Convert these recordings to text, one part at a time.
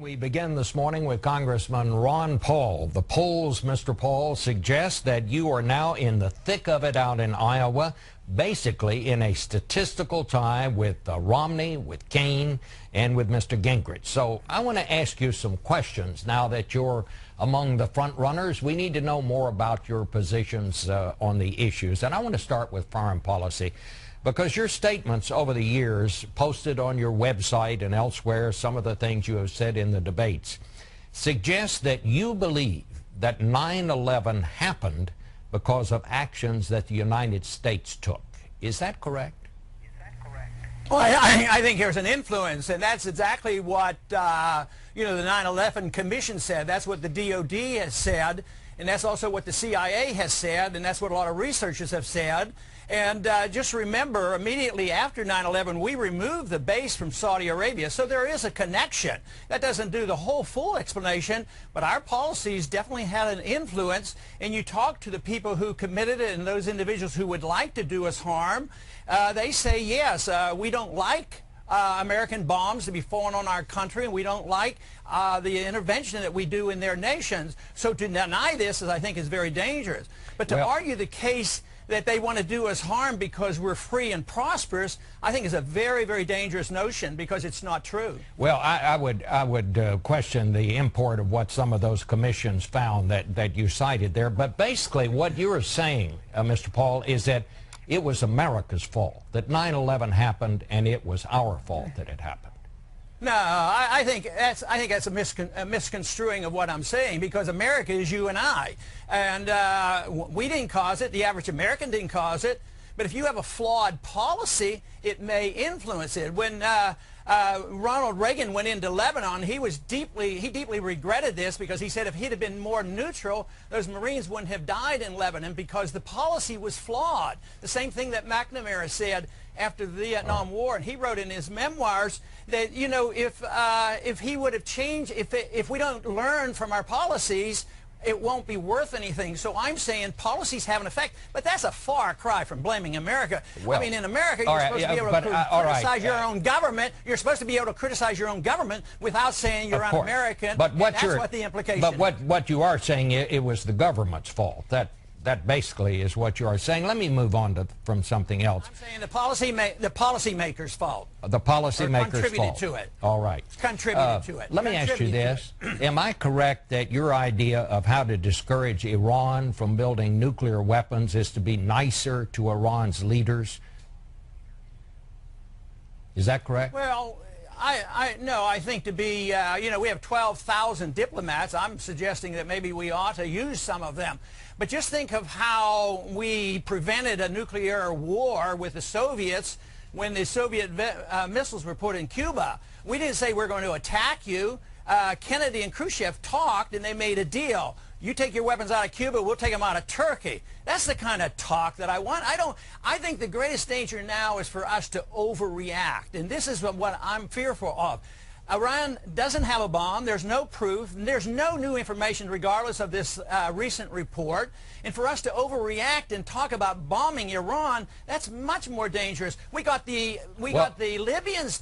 We begin this morning with Congressman Ron Paul. The polls, Mr. Paul, suggest that you are now in the thick of it out in Iowa, basically in a statistical tie with Romney, with Kaine, and with Mr. Gingrich. So I want to ask you some questions now that you're among the front runners. We need to know more about your positions on the issues. And I want to start with foreign policy, because your statements over the years, posted on your website and elsewhere, some of the things you have said in the debates, suggest that you believe that 9/11 happened because of actions that the United States took. Is that correct? Well, I think there's an influence, and that's exactly what the 9/11 Commission said. That's what the DOD has said, and that's also what the CIA has said, and that's what a lot of researchers have said. And just remember, immediately after 9/11, we removed the base from Saudi Arabia. So there is a connection. That doesn't do the full explanation, but our policies definitely had an influence. And you talk to the people who committed it and those individuals who would like to do us harm, they say, yes, we don't like American bombs to be falling on our country, and we don't like the intervention that we do in their nations. So to deny this, I think, is very dangerous. But to argue the case that they want to do us harm because we're free and prosperous, I think is a very, very dangerous notion, because it's not true. Well, I would question the import of what some of those commissions found that you cited there. But basically what you're saying, Mr. Paul, is that it was America's fault, that 9/11 happened, and it was our fault that it happened. No, I think that's a misconstruing of what I'm saying, because America is you and I, and we didn't cause it. The average American didn't cause it. But if you have a flawed policy, it may influence it. When Ronald Reagan went into Lebanon, he deeply regretted this, because he said if he'd have been more neutral, those Marines wouldn't have died in Lebanon, because the policy was flawed. The same thing that McNamara said after the Vietnam War, and he wrote in his memoirs that, if he would have changed, if we don't learn from our policies, it won't be worth anything. So I'm saying policies have an effect, but that's a far cry from blaming America. Well, I mean, in America, you're supposed to be able to criticize your own government. You're supposed to be able to criticize your own government without saying you're un-American. But that's what the implication is. But what you are saying, it was the government's fault. That basically is what you are saying. Let me move on from something else. I'm saying the policymaker's fault. The policymaker's fault. Contributed to it. All right. Contributed to it. Let me ask you this. Am I correct that your idea of how to discourage Iran from building nuclear weapons is to be nicer to Iran's leaders? Is that correct? Well, no, I think to be, we have 12,000 diplomats. I'm suggesting that maybe we ought to use some of them. But just think of how we prevented a nuclear war with the Soviets when the Soviet missiles were put in Cuba. We didn't say we're going to attack you. Kennedy and Khrushchev talked, and they made a deal. You take your weapons out of Cuba, we'll take them out of Turkey. That's the kind of talk that I want. I think the greatest danger now is for us to overreact, and this is what I'm fearful of. Iran doesn't have a bomb. There's no proof. There's no new information regardless of this recent report. And for us to overreact and talk about bombing Iran, that's much more dangerous. We got the Libyans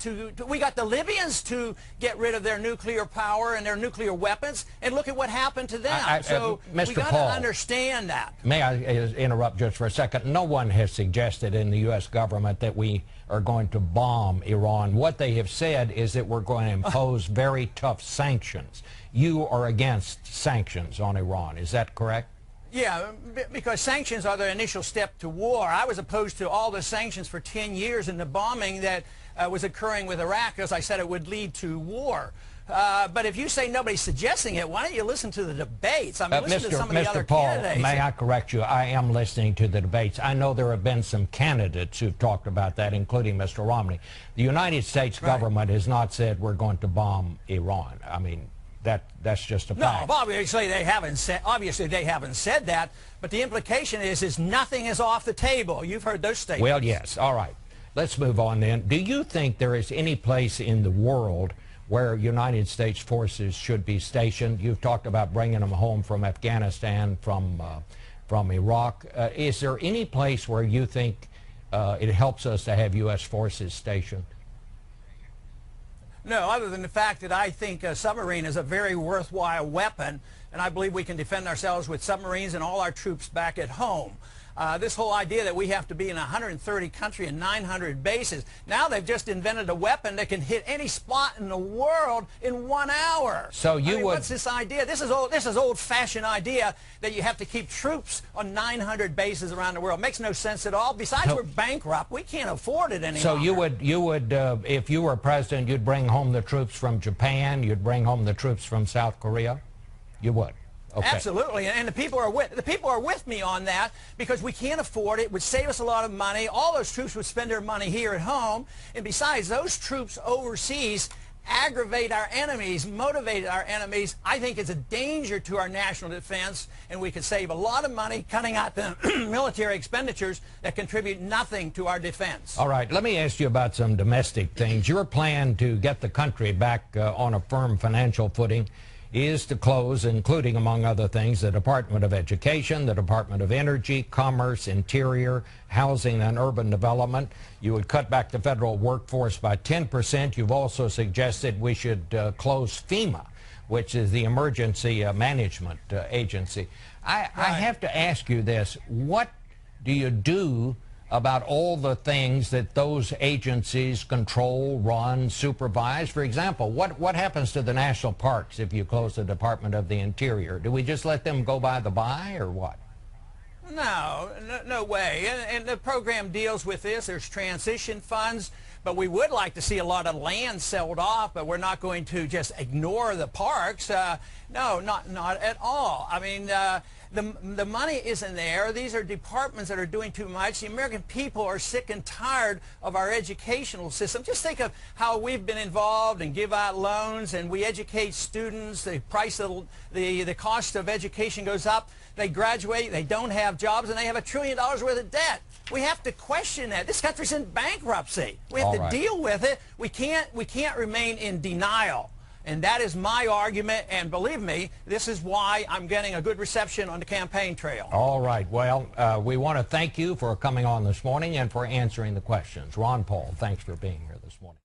to get rid of their nuclear power and their nuclear weapons, and look at what happened to them. So we got to understand that. May I interrupt just for a second? No one has suggested in the U.S. government that we are going to bomb Iran. What they have said is that we're going to impose very tough sanctions. You are against sanctions on Iran. Is that correct? Yeah, because sanctions are the initial step to war. I was opposed to all the sanctions for 10 years and the bombing that was occurring with Iraq, because I said it would lead to war. But if you say nobody's suggesting it, why don't you listen to the debates? I mean, listen to some of the other candidates. May I correct you? I am listening to the debates. I know there have been some candidates who've talked about that, including Mr. Romney. The United States government has not said we're going to bomb Iran. I mean, that's just a fact. No, obviously they haven't said that. But the implication is nothing is off the table. You've heard those statements. Well, yes. All right. Let's move on then. Do you think there is any place in the world where United States forces should be stationed? You've talked about bringing them home from Afghanistan, from Iraq. Is there any place where you think it helps us to have U.S. forces stationed? No, other than the fact that I think a submarine is a very worthwhile weapon, and I believe we can defend ourselves with submarines and all our troops back at home. This whole idea that we have to be in 130 countries and 900 bases, now they've just invented a weapon that can hit any spot in the world in 1 hour. So what's this idea? This is old-fashioned idea that you have to keep troops on 900 bases around the world. It makes no sense at all. Besides, we're bankrupt. We can't afford it anymore. So you would, if you were president, you'd bring home the troops from Japan, you'd bring home the troops from South Korea? You would? Okay. Absolutely, and the people are with me on that, because we can't afford it. It would save us a lot of money. All those troops would spend their money here at home, and besides, those troops overseas aggravate our enemies, motivate our enemies. I think it's a danger to our national defense, and we could save a lot of money cutting out the military expenditures that contribute nothing to our defense. All right, let me ask you about some domestic things. Your plan to get the country back on a firm financial footing is to close, including, among other things, the Department of Education, the Department of Energy, Commerce, Interior, Housing and Urban Development. You would cut back the federal workforce by 10%. You've also suggested we should close FEMA, which is the Emergency Management Agency. I have to ask you this. What do you do about all the things that those agencies control, run, supervise? For example, what happens to the national parks if you close the Department of the Interior? Do we just let them go by the by, or what? No way. And the program deals with this. There's transition funds, but we would like to see a lot of land sold off, but we're not going to just ignore the parks. No, not at all. I mean, the money isn't there. These are departments that are doing too much. The American people are sick and tired of our educational system. Just think of how we've been involved and give out loans, and we educate students. The price of the cost of education goes up. They graduate, they don't have jobs, and they have $1 trillion worth of debt. We have to question that. This country's in bankruptcy. We have to deal with it. We can't remain in denial. And that is my argument, and believe me, this is why I'm getting a good reception on the campaign trail. All right. Well, we want to thank you for coming on this morning and for answering the questions. Ron Paul, thanks for being here this morning.